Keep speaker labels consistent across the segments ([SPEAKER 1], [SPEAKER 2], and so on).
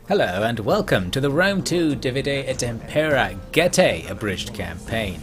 [SPEAKER 1] Hello and welcome to the Rome 2 Divide Et Impera Getae Abridged campaign.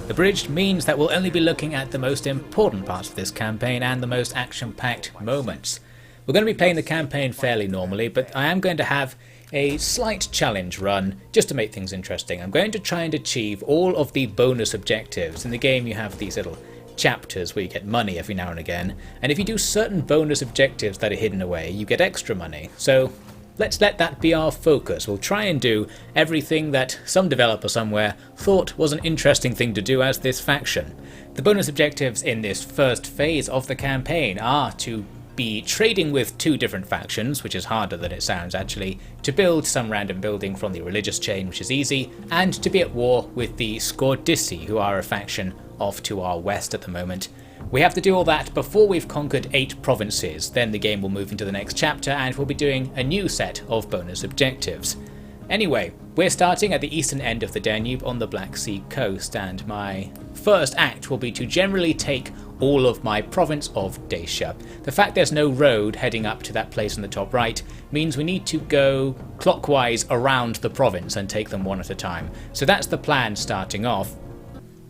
[SPEAKER 1] Abridged means that we'll only be looking at the most important parts of this campaign and the most action-packed moments. We're going to be playing the campaign fairly normally, but I am going to have a slight challenge run just to make things interesting. I'm going to try and achieve all of the bonus objectives. In the game you have these little chapters where you get money every now and again, and if you do certain bonus objectives that are hidden away, you get extra money. So let's let that be our focus. We'll try and do everything that some developer somewhere thought was an interesting thing to do as this faction. The bonus objectives in this first phase of the campaign are to be trading with two different factions, which is harder than it sounds actually, to build some random building from the religious chain, which is easy, and to be at war with the Scordici, who are a faction off to our west at the moment. We have to do all that before we've conquered 8 provinces, then the game will move into the next chapter and we'll be doing a new set of bonus objectives. Anyway, we're starting at the eastern end of the Danube on the Black Sea coast, and my first act will be to generally take all of my province of Dacia. The fact there's no road heading up to that place on the top right means we need to go clockwise around the province and take them one at a time. So that's the plan starting off.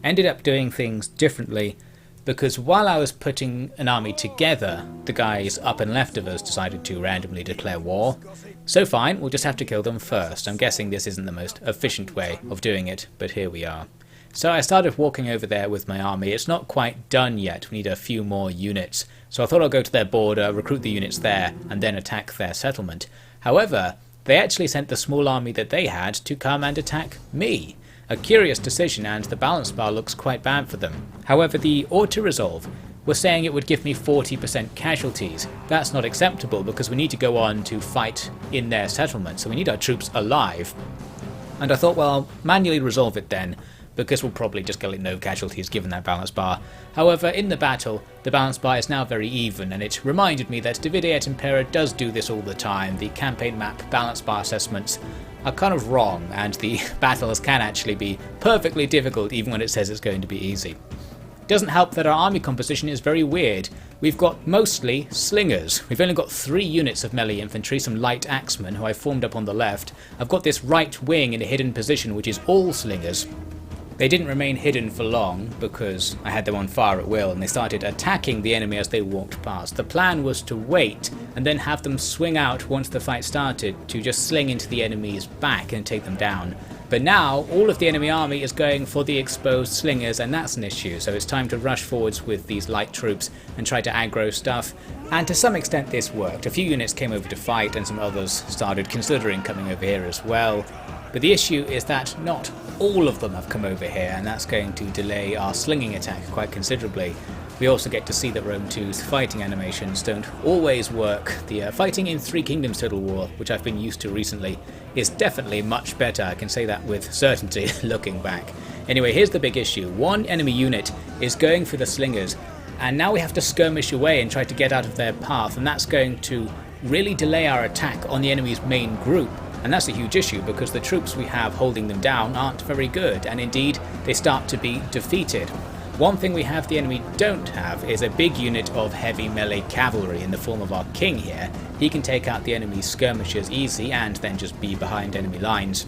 [SPEAKER 1] Ended up doing things differently, because while I was putting an army together, the guys up and left of us decided to randomly declare war. So fine, we'll just have to kill them first. I'm guessing this isn't the most efficient way of doing it, but here we are. So I started walking over there with my army. It's not quite done yet, we need a few more units. So I thought I'll go to their border, recruit the units there, and then attack their settlement. However, they actually sent the small army that they had to come and attack me. A curious decision, and the balance bar looks quite bad for them. However, the auto-resolve was saying it would give me 40% casualties. That's not acceptable because we need to go on to fight in their settlement, so we need our troops alive. And I thought, well, I'll manually resolve it then, because we'll probably just get no casualties given that balance bar. However, in the battle, the balance bar is now very even, and it reminded me that Divide Et Impera does do this all the time. The campaign map balance bar assessments are kind of wrong, and the battles can actually be perfectly difficult even when it says it's going to be easy. Doesn't help that our army composition is very weird. We've got mostly slingers. We've only got 3 units of melee infantry, some light axemen who I formed up on the left. I've got this right wing in a hidden position which is all slingers. They didn't remain hidden for long because I had them on fire at will and they started attacking the enemy as they walked past. The plan was to wait and then have them swing out once the fight started to just sling into the enemy's back and take them down. But now all of the enemy army is going for the exposed slingers, and that's an issue, so it's time to rush forwards with these light troops and try to aggro stuff. And to some extent this worked. A few units came over to fight and some others started considering coming over here as well. But the issue is that not all of them have come over here, and that's going to delay our slinging attack quite considerably. We also get to see that Rome 2's fighting animations don't always work. The fighting in Three Kingdoms Total War, which I've been used to recently, is definitely much better. I can say that with certainty looking back. Anyway, here's the big issue. One enemy unit is going for the slingers, and now we have to skirmish away and try to get out of their path, and that's going to really delay our attack on the enemy's main group. And that's a huge issue because the troops we have holding them down aren't very good, and indeed they start to be defeated. One thing we have the enemy don't have is a big unit of heavy melee cavalry in the form of our king here. He can take out the enemy's skirmishers easy and then just be behind enemy lines.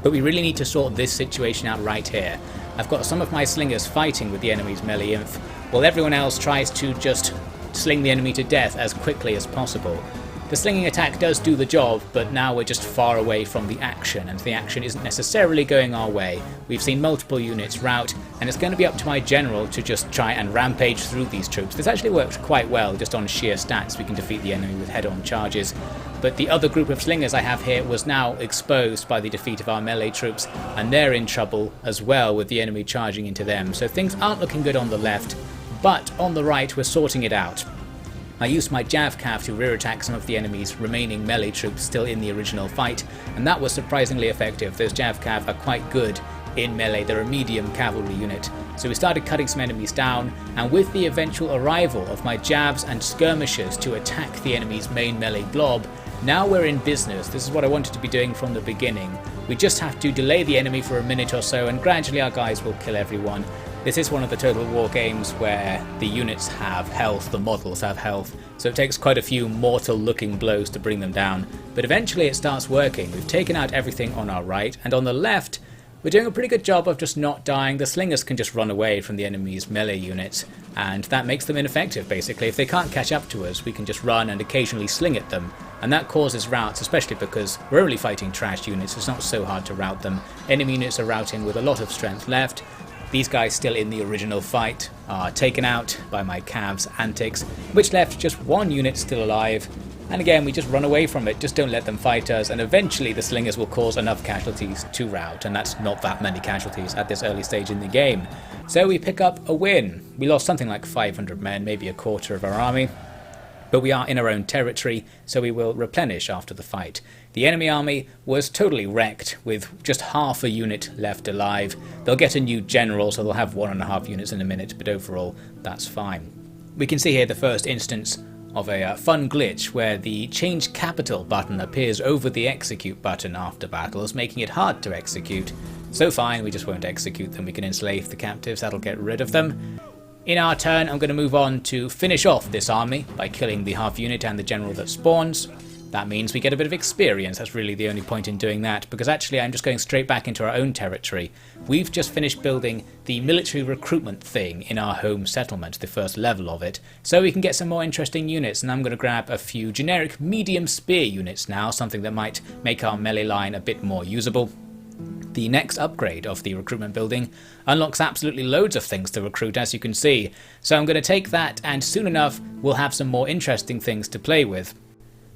[SPEAKER 1] But we really need to sort this situation out right here. I've got some of my slingers fighting with the enemy's melee inf, while everyone else tries to just sling the enemy to death as quickly as possible. The slinging attack does do the job, but now we're just far away from the action, and the action isn't necessarily going our way. We've seen multiple units rout, and it's going to be up to my general to just try and rampage through these troops. This actually worked quite well, just on sheer stats we can defeat the enemy with head-on charges. But the other group of slingers I have here was now exposed by the defeat of our melee troops, and they're in trouble as well with the enemy charging into them. So things aren't looking good on the left, but on the right we're sorting it out. I used my Jav-Cav to rear attack some of the enemy's remaining melee troops still in the original fight, and that was surprisingly effective. Those Jav-Cav are quite good in melee, they're a medium cavalry unit. So we started cutting some enemies down, and with the eventual arrival of my Javs and skirmishers to attack the enemy's main melee blob, now we're in business. This is what I wanted to be doing from the beginning. We just have to delay the enemy for a minute or so, and gradually our guys will kill everyone. This is one of the Total War games where the units have health, the models have health, so it takes quite a few mortal looking blows to bring them down, but eventually it starts working. We've taken out everything on our right, and on the left we're doing a pretty good job of just not dying. The slingers can just run away from the enemy's melee units, and that makes them ineffective basically. If they can't catch up to us, we can just run and occasionally sling at them, and that causes routes, especially because we're only fighting trash units. It's not so hard to rout them. Enemy units are routing with a lot of strength left. These guys still in the original fight are taken out by my Cav's antics, which left just one unit still alive. And again, we just run away from it, just don't let them fight us, and eventually the slingers will cause enough casualties to rout, and that's not that many casualties at this early stage in the game. So we pick up a win. We lost something like 500 men, maybe a quarter of our army, but we are in our own territory, so we will replenish after the fight. The enemy army was totally wrecked, with just half a unit left alive. They'll get a new general, so they'll have 1.5 units in a minute, but overall, that's fine. We can see here the first instance of a fun glitch where the change capital button appears over the execute button after battles, making it hard to execute. So fine, we just won't execute them. We can enslave the captives, that'll get rid of them. In our turn, I'm going to move on to finish off this army by killing the half unit and the general that spawns. That means we get a bit of experience. That's really the only point in doing that, because actually I'm just going straight back into our own territory. We've just finished building the military recruitment thing in our home settlement, the first level of it, so we can get some more interesting units, and I'm going to grab a few generic medium spear units now, something that might make our melee line a bit more usable. The next upgrade of the recruitment building unlocks absolutely loads of things to recruit, as you can see, so I'm going to take that, and soon enough we'll have some more interesting things to play with.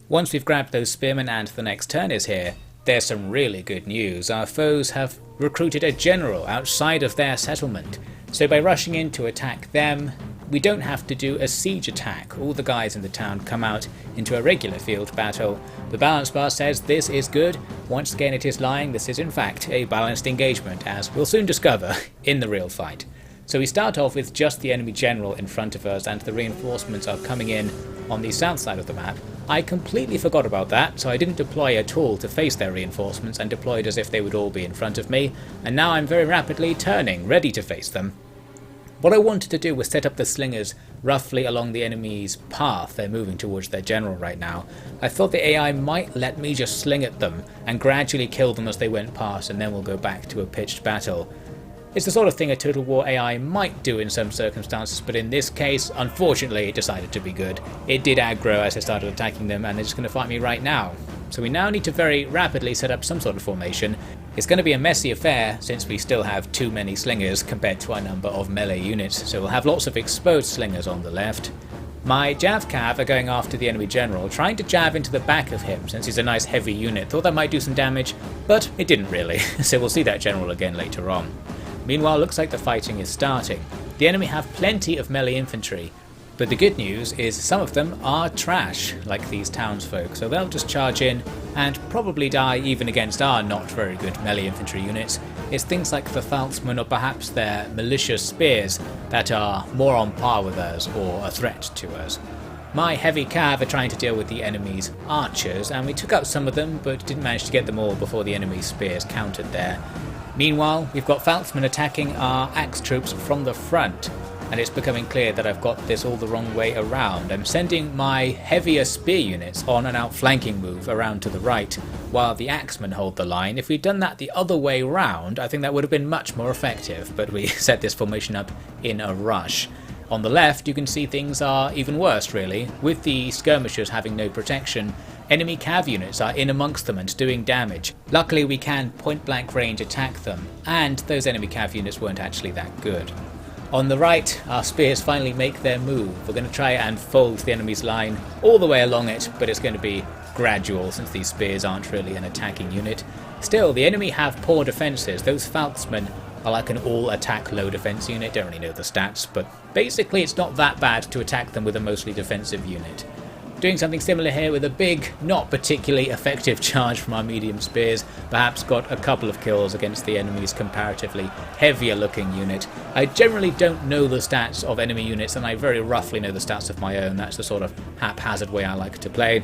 [SPEAKER 1] Once we've grabbed those spearmen and the next turn is here, there's some really good news. Our foes have recruited a general outside of their settlement, so by rushing in to attack them, we don't have to do a siege attack. All the guys in the town come out into a regular field battle. The balance bar says this is good. Once again it is lying. This is in fact a balanced engagement, as we'll soon discover in the real fight. So we start off with just the enemy general in front of us, and the reinforcements are coming in on the south side of the map. I completely forgot about that, so I didn't deploy at all to face their reinforcements and deployed as if they would all be in front of me, and now I'm very rapidly turning, ready to face them. What I wanted to do was set up the slingers roughly along the enemy's path. They're moving towards their general right now. I thought the AI might let me just sling at them and gradually kill them as they went past, and then we'll go back to a pitched battle. It's the sort of thing a Total War AI might do in some circumstances, but in this case, unfortunately, it decided to be good. It did aggro as I started attacking them, and they're just going to fight me right now. So we now need to very rapidly set up some sort of formation. It's going to be a messy affair, since we still have too many slingers compared to our number of melee units, so we'll have lots of exposed slingers on the left. My Jav Cav are going after the enemy general, trying to jab into the back of him since he's a nice heavy unit. Thought that might do some damage, but it didn't really, so we'll see that general again later on. Meanwhile, looks like the fighting is starting. The enemy have plenty of melee infantry, but the good news is some of them are trash, like these townsfolk, so they'll just charge in and probably die even against our not very good melee infantry units. It's things like the Falzman or perhaps their malicious spears that are more on par with us or a threat to us. My heavy cav are trying to deal with the enemy's archers, and we took out some of them but didn't manage to get them all before the enemy's spears countered there. Meanwhile, we've got Falzman attacking our axe troops from the front, and it's becoming clear that I've got this all the wrong way around. I'm sending my heavier spear units on an outflanking move around to the right, while the axemen hold the line. If we'd done that the other way round, I think that would have been much more effective, but we set this formation up in a rush. On the left, you can see things are even worse really. With the skirmishers having no protection, enemy cav units are in amongst them and doing damage. Luckily we can point blank range attack them, and those enemy cav units weren't actually that good. On the right, our spears finally make their move. We're going to try and fold the enemy's line all the way along it, but it's going to be gradual since these spears aren't really an attacking unit. Still, the enemy have poor defences. Those Falzmen are like an all-attack low defence unit. Don't really know the stats, but basically it's not that bad to attack them with a mostly defensive unit. Doing something similar here with a big, not particularly effective charge from our medium spears, perhaps got a couple of kills against the enemy's comparatively heavier looking unit. I generally don't know the stats of enemy units, and I very roughly know the stats of my own. That's the sort of haphazard way I like to play.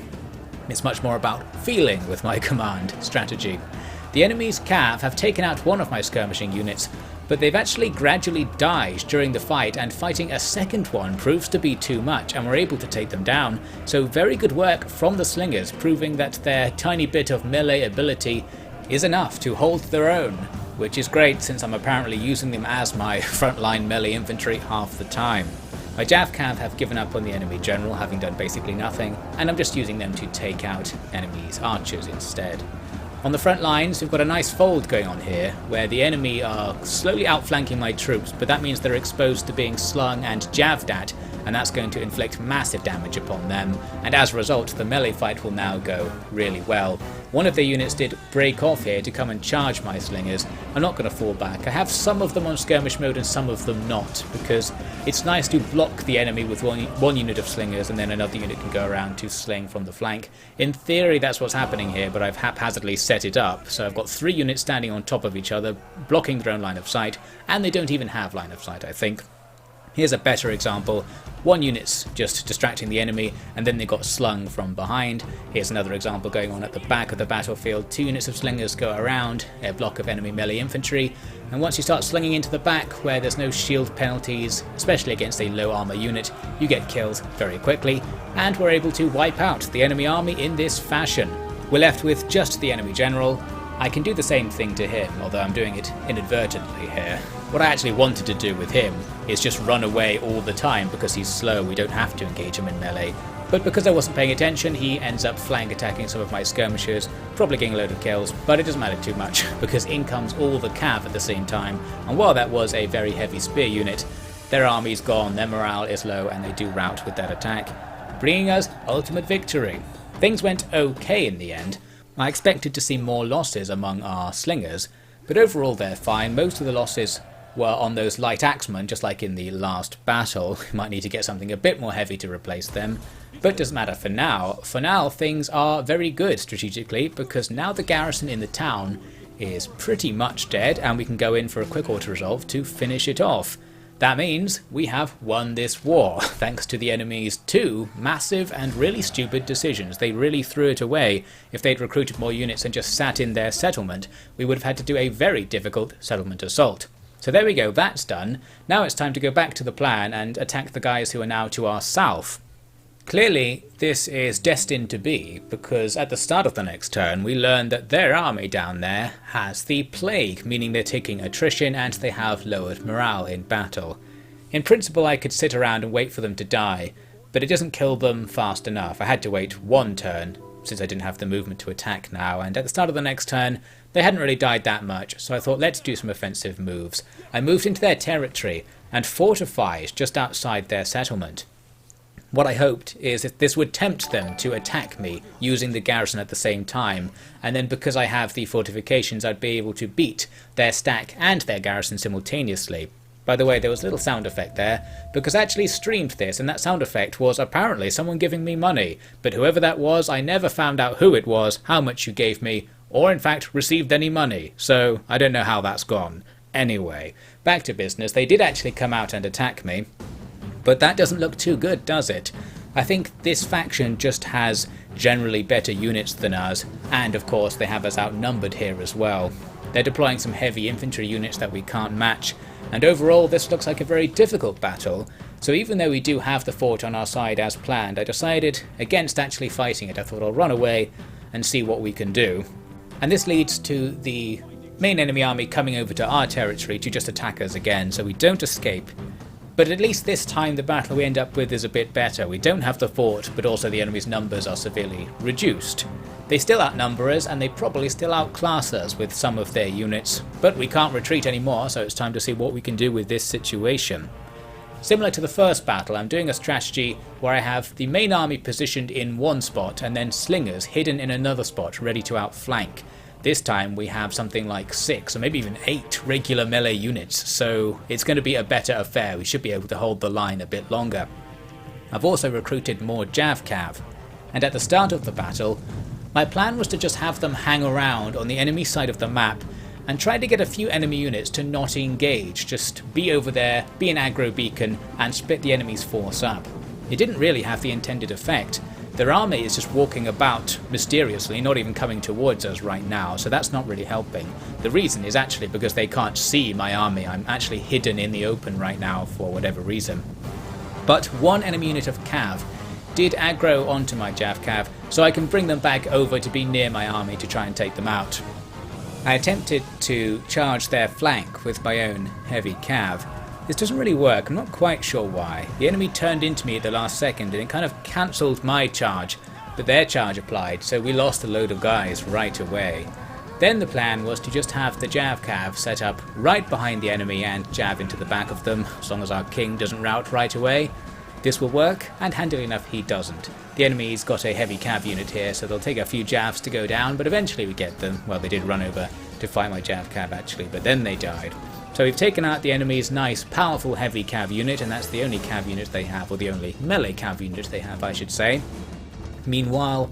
[SPEAKER 1] It's much more about feeling with my command strategy. The enemy's cav have taken out one of my skirmishing units, but they've actually gradually died during the fight, and fighting a second one proves to be too much, and we're able to take them down. So very good work from the slingers, proving that their tiny bit of melee ability is enough to hold their own, which is great since I'm apparently using them as my frontline melee infantry half the time. My Jav Cav have given up on the enemy general, having done basically nothing, and I'm just using them to take out enemies' archers instead. On the front lines, we've got a nice fold going on here, where the enemy are slowly outflanking my troops, but that means they're exposed to being slung and jabbed at, and that's going to inflict massive damage upon them, and as a result the melee fight will now go really well. One of their units did break off here to come and charge my slingers. I'm not going to fall back. I have some of them on skirmish mode and some of them not, because it's nice to block the enemy with one unit of slingers and then another unit can go around to sling from the flank. In theory that's what's happening here, but I've haphazardly set it up, so I've got 3 units standing on top of each other, blocking their own line of sight, and they don't even have line of sight, I think. Here's a better example. 1 unit's just distracting the enemy, and then they got slung from behind. Here's another example going on at the back of the battlefield. 2 units of slingers go around a block of enemy melee infantry, and once you start slinging into the back where there's no shield penalties, especially against a low armor unit, you get killed very quickly, and we're able to wipe out the enemy army in this fashion. We're left with just the enemy general. I can do the same thing to him, although I'm doing it inadvertently here. What I actually wanted to do with him is just run away all the time because he's slow, we don't have to engage him in melee. But because I wasn't paying attention, he ends up flank attacking some of my skirmishers, probably getting a load of kills, but it doesn't matter too much because in comes all the cav at the same time, and while that was a very heavy spear unit, their army's gone, their morale is low, and they do rout with that attack, bringing us ultimate victory. Things went okay in the end. I expected to see more losses among our slingers, but overall they're fine. Most of the losses were on those light axemen, just like in the last battle. We might need to get something a bit more heavy to replace them, but it doesn't matter for now. For now things are very good strategically, because now the garrison in the town is pretty much dead, and we can go in for a quick auto-resolve to finish it off. That means we have won this war, thanks to the enemy's 2 massive and really stupid decisions. They really threw it away. If they'd recruited more units and just sat in their settlement, we would have had to do a very difficult settlement assault. So there we go, that's done. Now it's time to go back to the plan and attack the guys who are now to our south. Clearly, this is destined to be, because at the start of the next turn we learn that their army down there has the plague, meaning they're taking attrition and they have lowered morale in battle. In principle I could sit around and wait for them to die, but it doesn't kill them fast enough. I had to wait 1 turn, since I didn't have the movement to attack now, and at the start of the next turn they hadn't really died that much, so I thought let's do some offensive moves. I moved into their territory and fortified just outside their settlement. What I hoped is that this would tempt them to attack me using the garrison at the same time, and then because I have the fortifications I'd be able to beat their stack and their garrison simultaneously. By the way, there was a little sound effect there, because I actually streamed this, and that sound effect was apparently someone giving me money, but whoever that was, I never found out who it was, how much you gave me, or in fact received any money, so I don't know how that's gone. Anyway, back to business. They did actually come out and attack me, but that doesn't look too good, does it? I think this faction just has generally better units than us, and of course they have us outnumbered here as well. They're deploying some heavy infantry units that we can't match, and overall this looks like a very difficult battle, so even though we do have the fort on our side as planned, I decided against actually fighting it. I thought I'll run away and see what we can do. And this leads to the main enemy army coming over to our territory to just attack us again, so we don't escape. But at least this time the battle we end up with is a bit better. We don't have the fort, but also the enemy's numbers are severely reduced. They still outnumber us, and they probably still outclass us with some of their units, but we can't retreat anymore, so it's time to see what we can do with this situation. Similar to the first battle, I'm doing a strategy where I have the main army positioned in one spot and then slingers hidden in another spot ready to outflank. This time we have something like 6 or maybe even 8 regular melee units, so it's going to be a better affair. We should be able to hold the line a bit longer. I've also recruited more Jav Cav, and at the start of the battle my plan was to just have them hang around on the enemy side of the map and try to get a few enemy units to not engage, just be over there, be an aggro beacon and split the enemy's force up. It didn't really have the intended effect. their army is just walking about mysteriously, not even coming towards us right now, so that's not really helping. The reason is actually because they can't see my army. I'm actually hidden in the open right now for whatever reason. But one enemy unit of cav did aggro onto my Jav cav, so I can bring them back over to be near my army to try and take them out. I attempted to charge their flank with my own heavy cav. This doesn't really work, I'm not quite sure why. The enemy turned into me at the last second and it kind of cancelled my charge, but their charge applied, so we lost a load of guys right away. Then the plan was to just have the Jav cav set up right behind the enemy and jab into the back of them, as long as our king doesn't rout right away. This will work, and handily enough he doesn't. The enemy's got a heavy cav unit here, so they'll take a few javs to go down, but eventually we get them. Well, they did run over to fight my Jav cav actually, but then they died. So we've taken out the enemy's nice, powerful heavy cav unit, and that's the only cav unit they have, or the only melee cav unit they have, I should say. Meanwhile,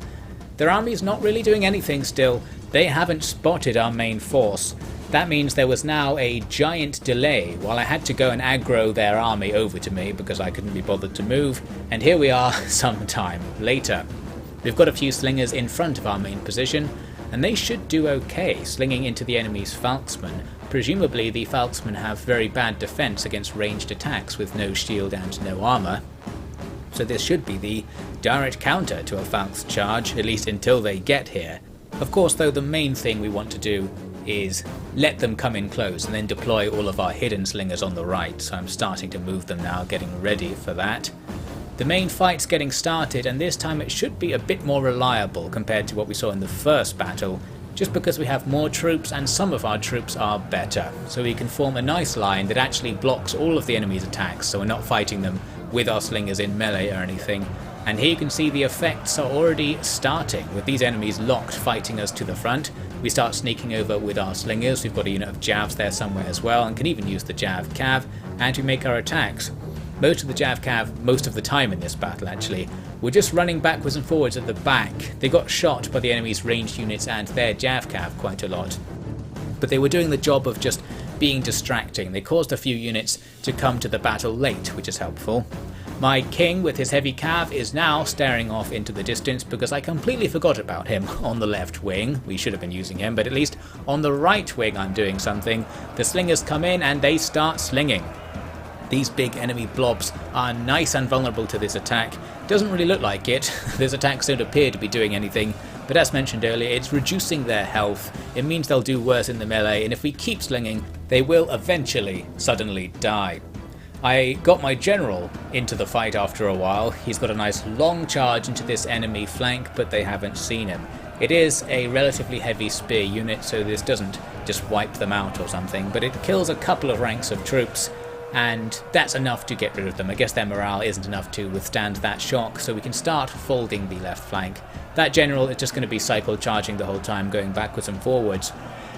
[SPEAKER 1] their army's not really doing anything still. They haven't spotted our main force. That means there was now a giant delay while I had to go and aggro their army over to me because I couldn't be bothered to move, and here we are some time later. We've got a few slingers in front of our main position, and they should do okay slinging into the enemy's falxmen. Presumably the falxmen have very bad defense against ranged attacks with no shield and no armor, so this should be the direct counter to a falx charge, at least until they get here. Of course though, the main thing we want to do is let them come in close and then deploy all of our hidden slingers on the right, so I'm starting to move them now, getting ready for that. The main fight's getting started, and this time it should be a bit more reliable compared to what we saw in the first battle, just because we have more troops and some of our troops are better, so we can form a nice line that actually blocks all of the enemy's attacks, so we're not fighting them with our slingers in melee or anything. And here you can see the effects are already starting, with these enemies locked fighting us to the front. We start sneaking over with our slingers, we've got a unit of javs there somewhere as well, and can even use the Jav cav, and we make our attacks. Most of the Jav cav, most of the time in this battle actually, were just running backwards and forwards at the back. They got shot by the enemy's ranged units and their Jav cav quite a lot, but they were doing the job of just being distracting. They caused a few units to come to the battle late, which is helpful. My king with his heavy cav is now staring off into the distance because I completely forgot about him on the left wing. We should have been using him, but at least on the right wing I'm doing something. The slingers come in and they start slinging. These big enemy blobs are nice and vulnerable to this attack. Doesn't really look like it. These attacks don't appear to be doing anything, but as mentioned earlier, it's reducing their health. It means they'll do worse in the melee, and if we keep slinging, they will eventually suddenly die. I got my general into the fight after a while. He's got a nice long charge into this enemy flank, but they haven't seen him. It is a relatively heavy spear unit, so this doesn't just wipe them out or something, but it kills a couple of ranks of troops, and that's enough to get rid of them. I guess their morale isn't enough to withstand that shock, so we can start folding the left flank. That general is just going to be cycle charging the whole time, going backwards and forwards.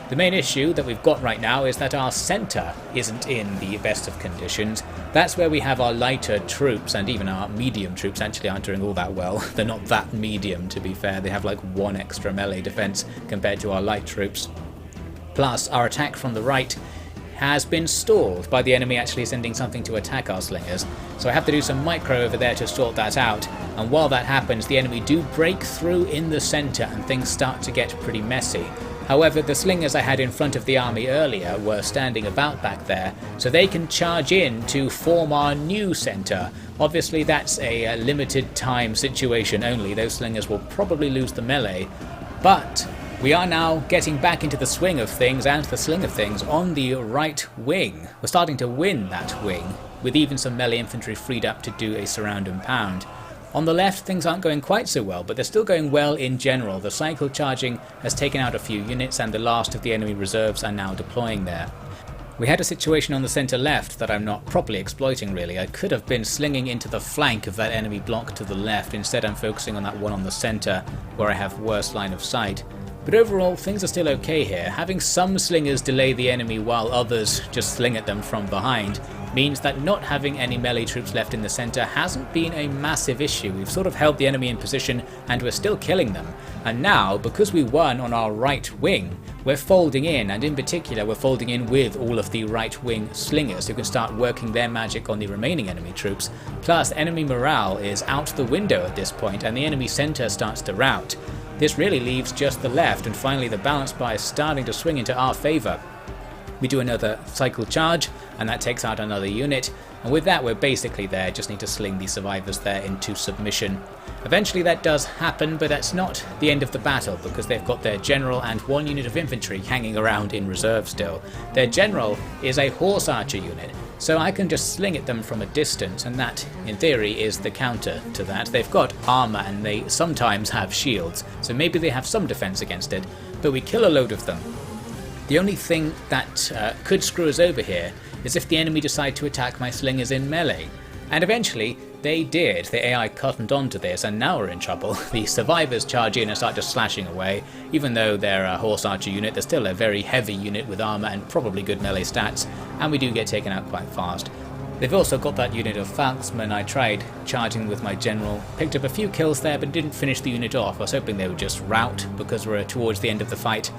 [SPEAKER 1] The main issue that we've got right now is that our centre isn't in the best of conditions. That's where we have our lighter troops, and even our medium troops actually aren't doing all that well. They're not that medium, to be fair. They have like one extra melee defence compared to our light troops. Plus, our attack from the right has been stalled by the enemy actually sending something to attack our slingers, so I have to do some micro over there to sort that out, and while that happens the enemy do break through in the centre and things start to get pretty messy. However, the slingers I had in front of the army earlier were standing about back there, so they can charge in to form our new centre. Obviously that's a limited time situation only. Those slingers will probably lose the melee, but we are now getting back into the swing of things and the sling of things on the right wing. We're starting to win that wing, with even some melee infantry freed up to do a surround and pound. On the left, things aren't going quite so well, but they're still going well in general. The cycle charging has taken out a few units, and the last of the enemy reserves are now deploying there. We had a situation on the centre left that I'm not properly exploiting really. I could have been slinging into the flank of that enemy block to the left. Instead I'm focusing on that one on the centre, where I have worse line of sight. But overall, things are still okay here. Having some slingers delay the enemy while others just sling at them from behind means that not having any melee troops left in the centre hasn't been a massive issue. We've sort of held the enemy in position and we're still killing them. And now, because we won on our right wing, we're folding in, and in particular we're folding in with all of the right wing slingers who can start working their magic on the remaining enemy troops. Plus enemy morale is out the window at this point and the enemy centre starts to rout. This really leaves just the left, and finally the balance bar is starting to swing into our favour. We do another cycle charge and that takes out another unit, and with that we're basically there, just need to sling the survivors there into submission. Eventually that does happen, but that's not the end of the battle because they've got their general and one unit of infantry hanging around in reserve still. Their general is a horse archer unit, so I can just sling at them from a distance, and that in theory is the counter to that. They've got armour and they sometimes have shields, so maybe they have some defence against it, but we kill a load of them. The only thing that could screw us over here is if the enemy decide to attack my slingers in melee. And eventually they did. The AI cottoned onto this and now we're in trouble. The survivors charge in and start just slashing away. Even though they're a horse archer unit, they're still a very heavy unit with armour and probably good melee stats, and we do get taken out quite fast. They've also got that unit of falksmen. I tried charging with my general, picked up a few kills there but didn't finish the unit off. I was hoping they would just rout because we're towards the end of the fight.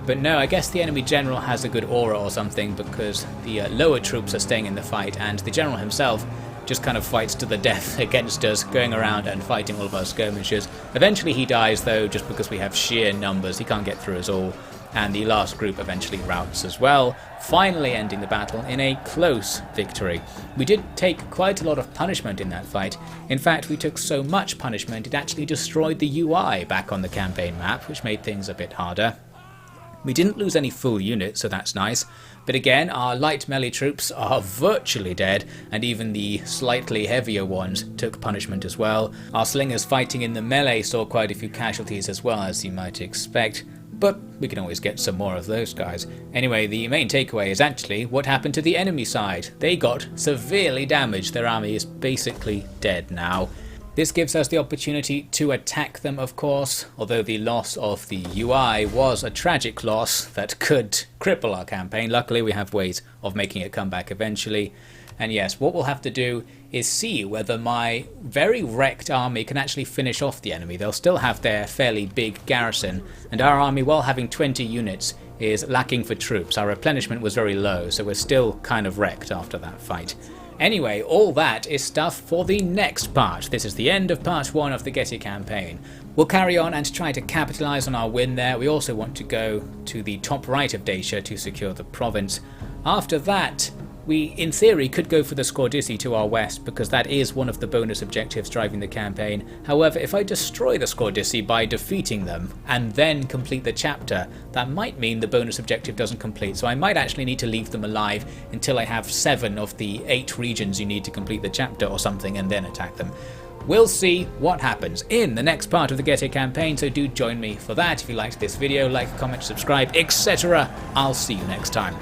[SPEAKER 1] But no, I guess the enemy general has a good aura or something, because the lower troops are staying in the fight and the general himself just kind of fights to the death against us, going around and fighting all of our skirmishers. Eventually he dies though, just because we have sheer numbers, he can't get through us all, and the last group eventually routs as well, finally ending the battle in a close victory. We did take quite a lot of punishment in that fight. In fact, we took so much punishment it actually destroyed the UI back on the campaign map, which made things a bit harder. We didn't lose any full units, so that's nice, but again our light melee troops are virtually dead, and even the slightly heavier ones took punishment as well. Our slingers fighting in the melee saw quite a few casualties as well, as you might expect, but we can always get some more of those guys. Anyway, the main takeaway is actually what happened to the enemy side. They got severely damaged, their army is basically dead now. This gives us the opportunity to attack them, of course, although the loss of the UI was a tragic loss that could cripple our campaign. Luckily we have ways of making it come back eventually. And yes, what we'll have to do is see whether my very wrecked army can actually finish off the enemy. They'll still have their fairly big garrison, and our army, while having 20 units, is lacking for troops. Our replenishment was very low, so we're still kind of wrecked after that fight. Anyway, all that is stuff for the next part. This is the end of part 1 of the Getae campaign. We'll carry on and try to capitalise on our win there. We also want to go to the top right of Dacia to secure the province. After that, we in theory could go for the Scordisci to our west, because that is one of the bonus objectives driving the campaign. However, if I destroy the Scordisci by defeating them and then complete the chapter, that might mean the bonus objective doesn't complete, so I might actually need to leave them alive until I have 7 of the 8 regions you need to complete the chapter or something, and then attack them. We'll see what happens in the next part of the Getae campaign, so do join me for that. If you liked this video, like, comment, subscribe, etc. I'll see you next time.